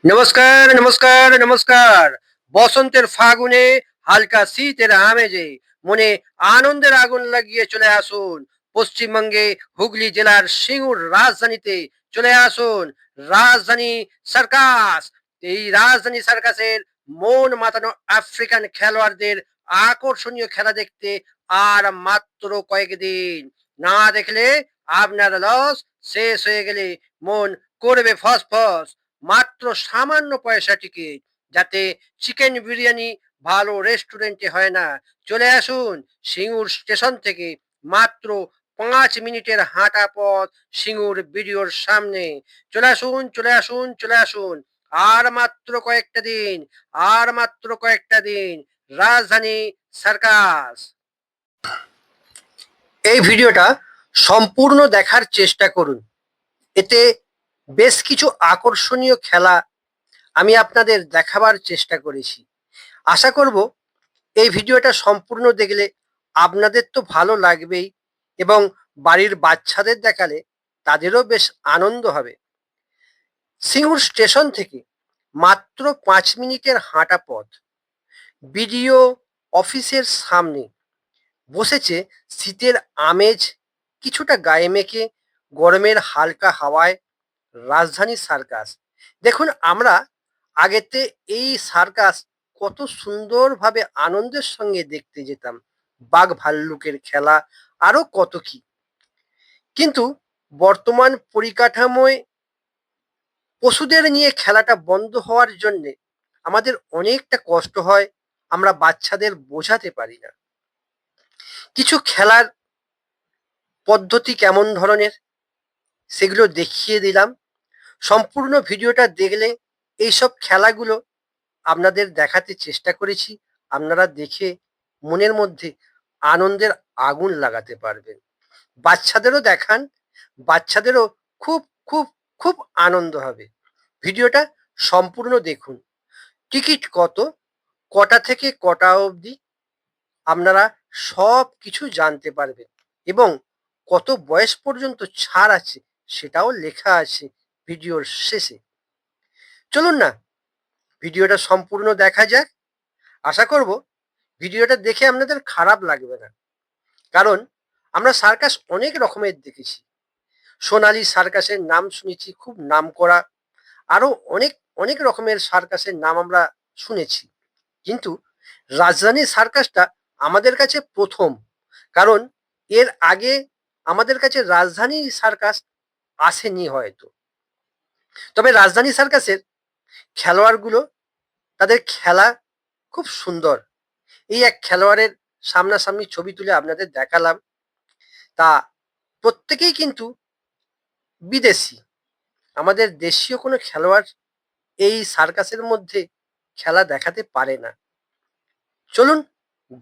নমস্কার, নমস্কার, নমস্কার। বসন্তের ফাগুনে হালকা শীতের আমেজে মনে আনন্দের আগুন লাগিয়ে চলে আসুন। পশ্চিমবঙ্গে হুগলি জেলার সিঙ্গুর রাজধানীতে চলে আসুন। রাজধানী সার্কাস। এই রাজধানী সার্কাসের মন মাতানো আফ্রিকান খেলোয়াড়দের আকর্ষণীয় খেলা দেখতে আর মাত্র কয়েকদিন। না দেখলে আপনার লস, শেষ হয়ে গেলে মন করবে ফসফস। মাত্র সামান্য পয়সা টিকিট, যাতে চিকেন বিরিয়ানি ভালো রেস্টুরেন্টে হয় না। চলে আসুন সিঙ্গুর স্টেশন থেকে মাত্র 5 মিনিটের হাঁটা পথ সিঙ্গুর বিডিওর সামনে। চলে আসুন, চলে আসুন, চলে আসুন। আর মাত্র কয়েকটা দিন, আর মাত্র কয়েকটা দিন। রাজধানী সার্কাস। এই ভিডিওটা সম্পূর্ণ দেখার চেষ্টা করুন। এতে বেশ কিছু আকর্ষণীয় খেলা আমি আপনাদের দেখাবার চেষ্টা করেছি। আশা করব এই ভিডিওটা সম্পূর্ণ দেখলে আপনাদের তো ভালো লাগবেই, এবং বাড়ির বাচ্চাদের দেখালে তাদেরও বেশ আনন্দ হবে। সিঙ্গুর স্টেশন থেকে মাত্র 5 মিনিটের হাঁটা পথ বিডিও অফিসের সামনে বসেছে শীতের আমেজ কিছুটা গায়ে মেখে, গরমের হালকা হাওয়ায় রাজধানী সার্কাস। দেখুন, আমরা আগেতে এই সার্কাস কত সুন্দরভাবে আনন্দের সঙ্গে দেখতে যেতাম। বাঘ ভাল্লুকের খেলা, আরো কত কি। কিন্তু বর্তমান পরিকাঠামোয় পশুদের নিয়ে খেলাটা বন্ধ হওয়ার জন্যে আমাদের অনেকটা কষ্ট হয়, আমরা বাচ্চাদের বোঝাতে পারি না। কিছু খেলার পদ্ধতি কেমন ধরনের সেগুলো দেখিয়ে দিলাম। সম্পূর্ণ ভিডিওটা দেখলে এইসব খেলাগুলো আপনাদের দেখাতে চেষ্টা করেছি। আপনারা দেখে মনের মধ্যে আনন্দের আগুন লাগাতে পারবেন। বাচ্চাদেরও দেখান, বাচ্চাদেরও খুব খুব খুব আনন্দ হবে। ভিডিওটা সম্পূর্ণ দেখুন। টিকিট কত, কটা থেকে কটা অবধি, আপনারা সব কিছু জানতে পারবেন, এবং কত বয়স পর্যন্ত ছাড় আছে সেটাও লেখা আছে ভিডিওর শেষে। চলুন না ভিডিওটা সম্পূর্ণ দেখা যাক। আশা করব ভিডিওটা দেখে আপনাদের খারাপ লাগবে না, কারণ আমরা সার্কাস অনেক রকমের দেখেছি। সোনালী সার্কাসের নাম শুনেছি, খুব নাম করা। আরো অনেক অনেক রকমের সার্কাসের নাম আমরা শুনেছি, কিন্তু রাজধানী সার্কাসটা আমাদের কাছে প্রথম। কারণ এর আগে আমাদের কাছে রাজধানী সার্কাস আসেনি হয়তো। তবে রাজধানী সার্কাসের খেলোয়াড়গুলো, তাদের খেলা খুব সুন্দর। এই এক খেলোয়াড়ের সামনাসামনি ছবি তুলে আপনাদের দেখালাম। তা প্রত্যেকেই কিন্তু বিদেশি, আমাদের দেশীয় কোনো খেলোয়াড় এই সার্কাসের মধ্যে খেলা দেখাতে পারে না। চলুন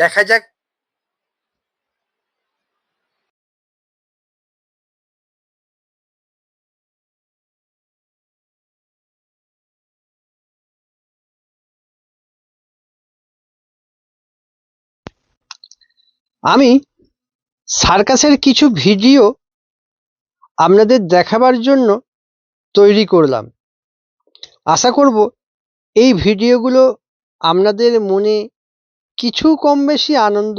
দেখা যাক। আমি সার্কাসের কিছু ভিডিও আপনাদের দেখাবার জন্য তৈরি করলাম। আশা করব এই ভিডিওগুলো আপনাদের মনে কিছু কম বেশি আনন্দ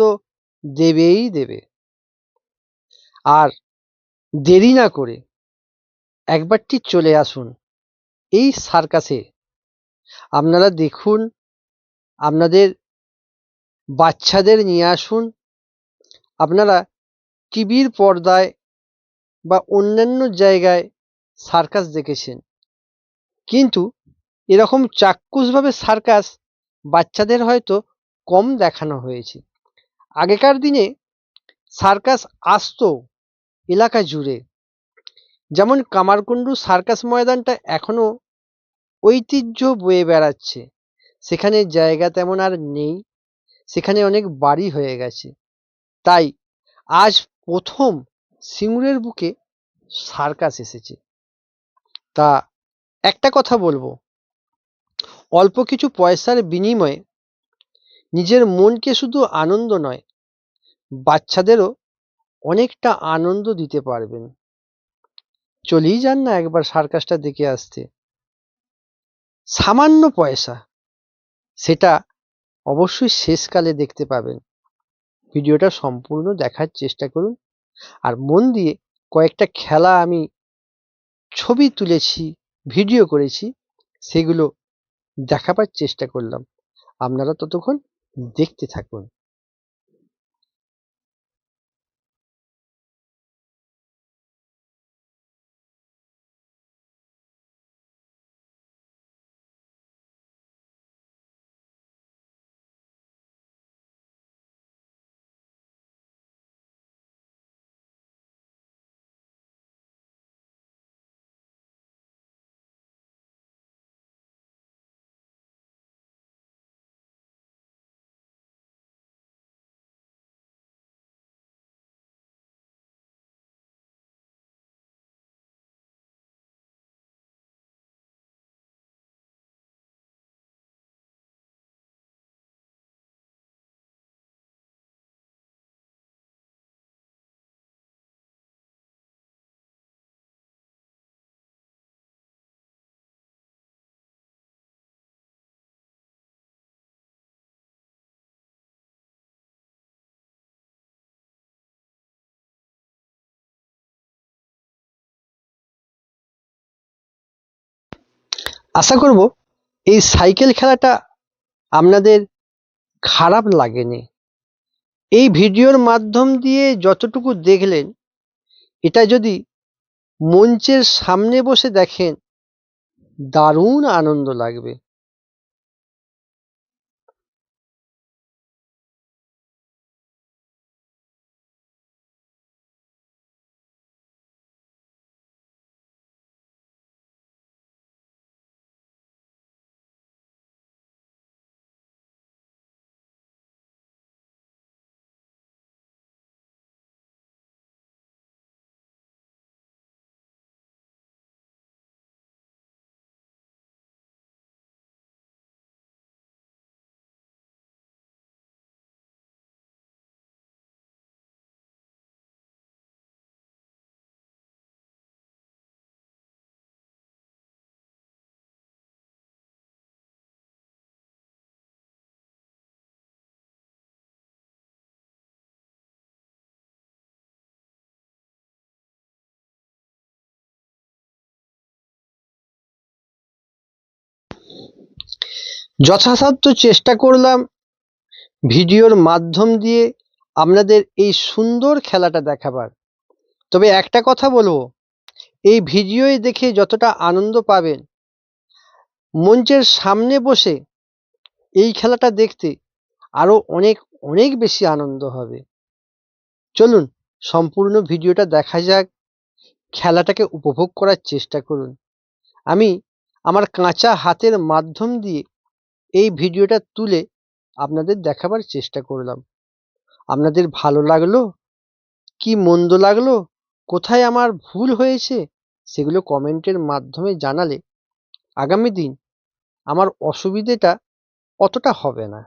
দেবেই দেবে। আর দেরি না করে একবারটি চলে আসুন এই সার্কাসে। আপনারা দেখুন, আপনাদের বাচ্চাদের নিয়ে আসুন। আপনারা টিভির পর্দায় বা অন্যান্য জায়গায় সার্কাস দেখেছেন, কিন্তু এরকম চাক্ষুষভাবে সার্কাস বাচ্চাদের হয়তো কম দেখানো হয়েছে। আগেকার দিনে সার্কাস আসতো এলাকা জুড়ে, যেমন কামারকুণ্ডু সার্কাস ময়দানটা এখনো ঐতিহ্য বয়ে বেড়াচ্ছে। সেখানে জায়গা তেমন আর নেই, সেখানে অনেক বাড়ি হয়ে গেছে। তাই আজ প্রথম সিঙ্গুরের বুকে সার্কাস এসেছে। তা একটা কথা বলবো, অল্প কিছু পয়সার বিনিময়ে নিজের মনকে শুধু আনন্দ নয়, বাচ্চাদেরও অনেকটা আনন্দ দিতে পারবেন। চলেই যান না একবার সার্কাসটা দেখে আসতে। সামান্য পয়সা, সেটা অবশ্যই শেষকালে দেখতে পাবেন। ভিডিওটা সম্পূর্ণ দেখার চেষ্টা করুন। আর মন দিয়ে কয়েকটা খেলা আমি ছবি তুলেছি, ভিডিও করেছি, সেগুলো দেখাবার চেষ্টা করলাম। আপনারা ততক্ষণ দেখতে থাকুন। আশা করব এই সাইকেল খেলাটা আপনাদের খারাপ লাগেনি। এই ভিডিওর মাধ্যম দিয়ে যতটুকু দেখলেন, এটা যদি মঞ্চের সামনে বসে দেখেন, দারুণ আনন্দ লাগবে। যথাসাধ্য চেষ্টা করলাম ভিডিওর মাধ্যম দিয়ে আপনাদের এই সুন্দর খেলাটা দেখাবার। তবে একটা কথা বলবো, এই ভিডিওয় দেখে যতটা আনন্দ পাবেন, মঞ্চের সামনে বসে এই খেলাটা দেখতে আরো অনেক অনেক বেশি আনন্দ হবে। চলুন সম্পূর্ণ ভিডিওটা দেখা যাক, খেলাটাকে উপভোগ করার চেষ্টা করুন। আমি আমার কাঁচা হাতের মাধ্যম দিয়ে এই ভিডিওটা তুলে আপনাদের দেখাবার চেষ্টা করলাম। আপনাদের ভালো লাগলো কি মন্দ লাগলো, কোথায় আমার ভুল হয়েছে, সেগুলো কমেন্টের মাধ্যমে জানালে আগামী দিন আমার অসুবিধেটা অতটা হবে না।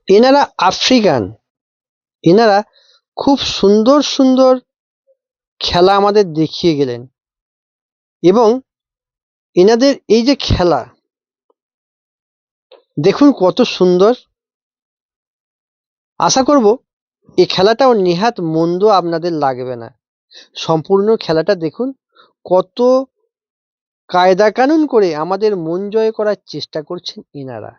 এনারা আফ্রিকান। এনারা খুব সুন্দর সুন্দর খেলা আমাদের দেখিয়ে গেলেন এবং এনাদের এই যে খেলা দেখুন কত সুন্দর। আশা করব এই খেলাটাও নেহাত মন্দ আপনাদের লাগবে না। সম্পূর্ণ খেলাটা দেখুন, কত কায়দা কানুন করে আমাদের মন জয় করার চেষ্টা করছেন এনারা।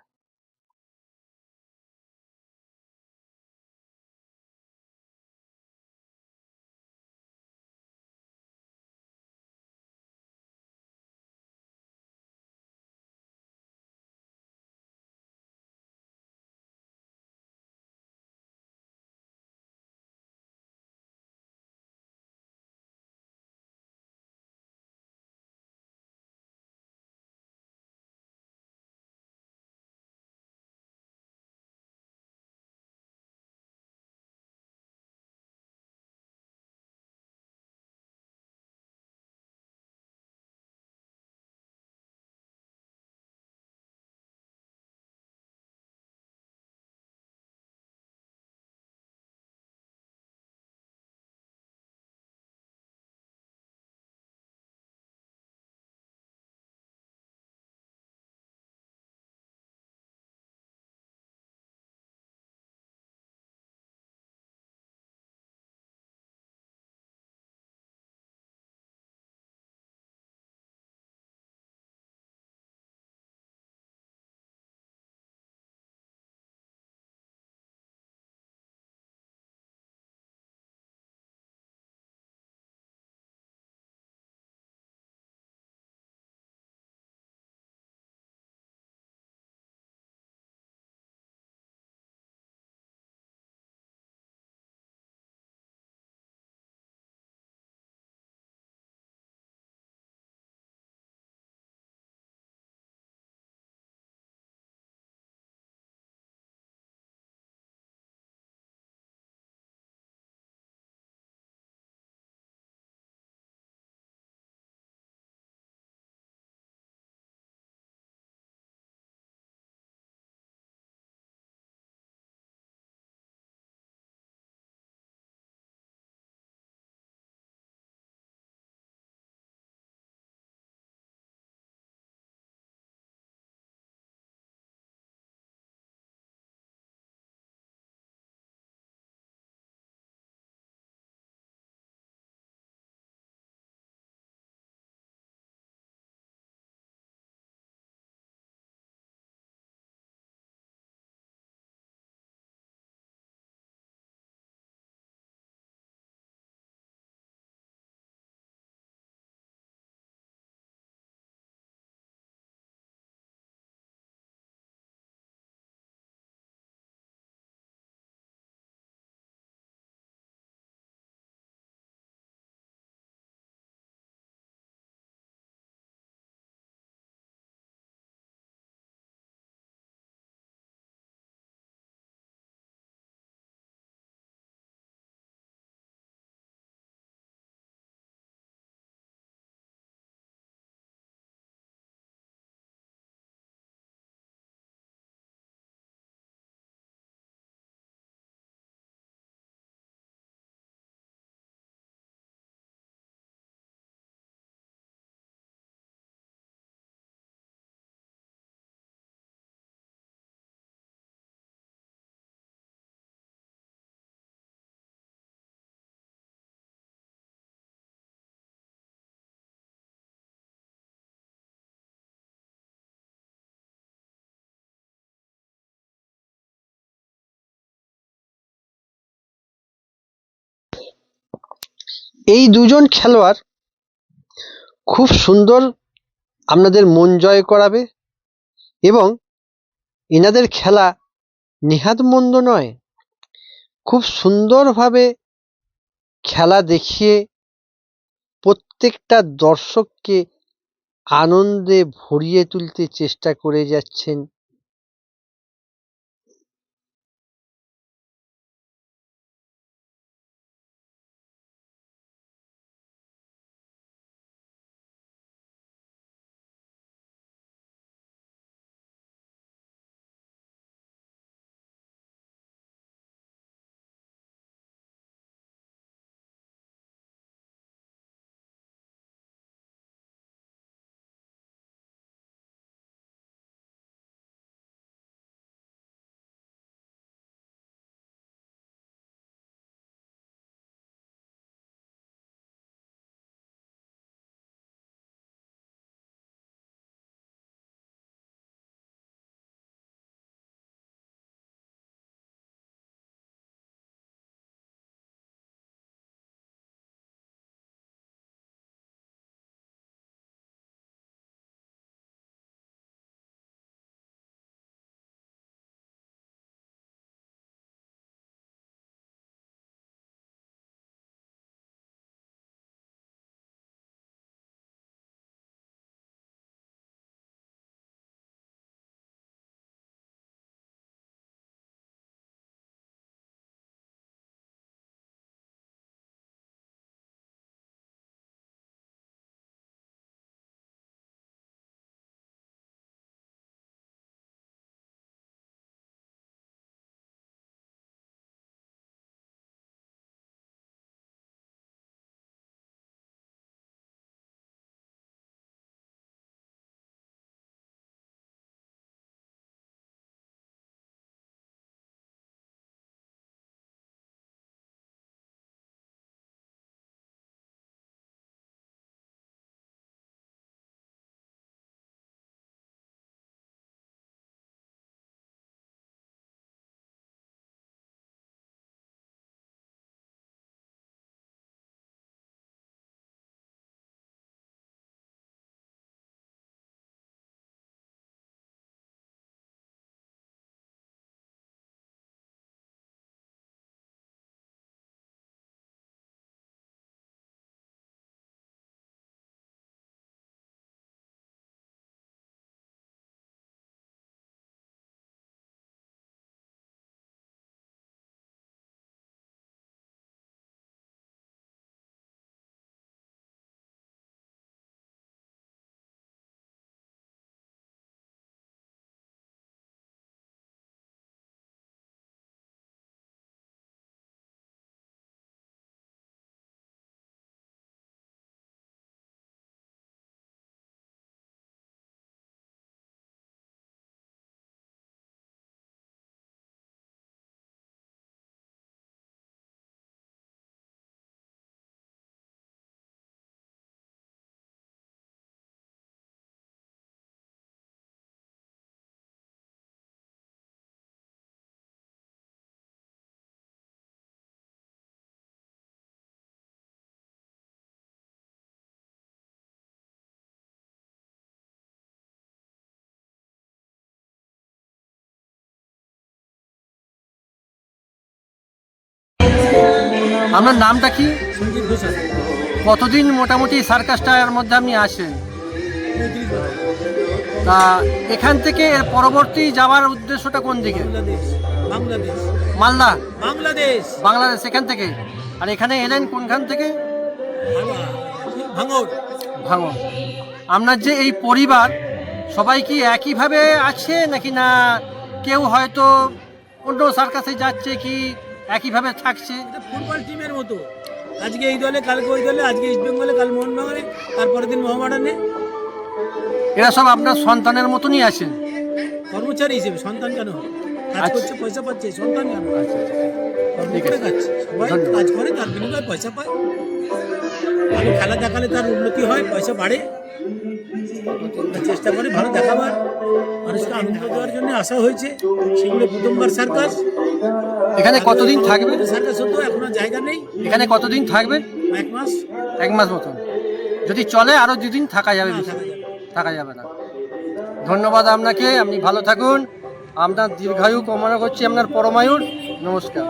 এই দুজন খেলোয়াড় খুব সুন্দর আপনাদের মন জয় করাবে এবং এনাদের খেলা নেহাত মন্দ নয়। খুব সুন্দরভাবে খেলা দেখিয়ে প্রত্যেকটা দর্শককে আনন্দে ভরিয়ে তুলতে চেষ্টা করে যাচ্ছেন আপনার নামটা কি? সঞ্জিত ঘোষাল। কতদিন মোটামুটি সার্কাসটার মধ্যে আপনি আসেন? 35 বছর। তা এখান থেকে এর পরবর্তী যাওয়ার উদ্দেশ্যটা কোন দিকে? বাংলাদেশ। বাংলাদেশ। মালদা, বাংলাদেশ। বাংলাদেশ এখান থেকে। আর এখানে এলেন কোনখান থেকে? ভাঙর। ভাঙন। আপনার যে এই পরিবার সবাই কি একইভাবে আছে নাকি না কেউ হয়তো অন্য সার্কাসে যাচ্ছে কি একইভাবে থাকছে? এটা ফুটবল টিমের মতো, আজকে এই দলে কালকে ওই দলে, আজকে ইস্ট বেঙ্গলে কাল মোহনবাগানে, তারপরের দিন মোহামেডানে। এরা সব আপনার সন্তানের মতনই আছেন? কর্মচারী হিসেবে, সন্তান কেন হবে? কাজ আচ্ছা। করছে, পয়সা পাচ্ছে, সন্তান কেন? আচ্ছা, কর্ম ঠিক করে আছে। খাচ্ছে, সবাই ধন্যবাদ। কাজ করে, তার বিনিময়ে পয়সা পায়। ভালো খেলা দেখালে তার উন্নতি হয়, পয়সা বাড়ে। তার চেষ্টা করে ভালো দেখাবার, মানুষকে আনন্দ দেওয়ার জন্য আসা হয়েছে। সেগুলো প্রথমবার সার্কাস। এখানে কতদিন থাকবে? সার্কাস হতো, এখন আর জায়গা নেই। এখানে কতদিন থাকবে? 1 মাস। 1 মাস মতন। যদি চলে আরো 2 দিন থাকা যাবে? না, বেশি থাকা যাবে। থাকা যাবে না। ধন্যবাদ আপনাকে, আপনি ভালো থাকুন। আপনার দীর্ঘায়ু কামনা করছি, আপনার পরমায়ুর। নমস্কার।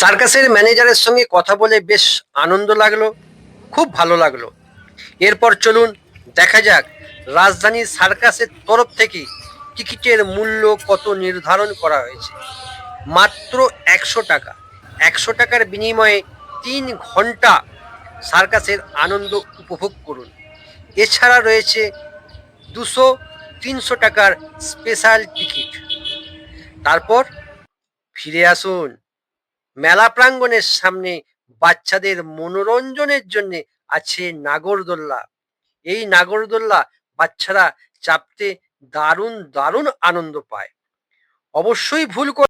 সার্কাসের ম্যানেজারের সঙ্গে কথা বলে বেশ আনন্দ লাগলো, খুব ভালো লাগলো। এরপর চলুন দেখা যাক রাজধানীর সার্কাসের তরফ থেকে টিকিটের মূল্য কত নির্ধারণ করা হয়েছে। মাত্র 100 টাকা। 100 টাকার বিনিময়ে 3 ঘন্টা সার্কাসের আনন্দ উপভোগ করুন। এছাড়া রয়েছে 200-300 টাকার স্পেশাল টিকিট। তারপর ফিরে আসুন মেলা প্রাঙ্গণের সামনে। বাচ্চাদের মনোরঞ্জনের জন্য আছে নাগরদোল্লা। এই নাগরদোল্লা বাচ্চারা চাপতে দারুণ দারুণ আনন্দ পায়। অবশ্যই ভুল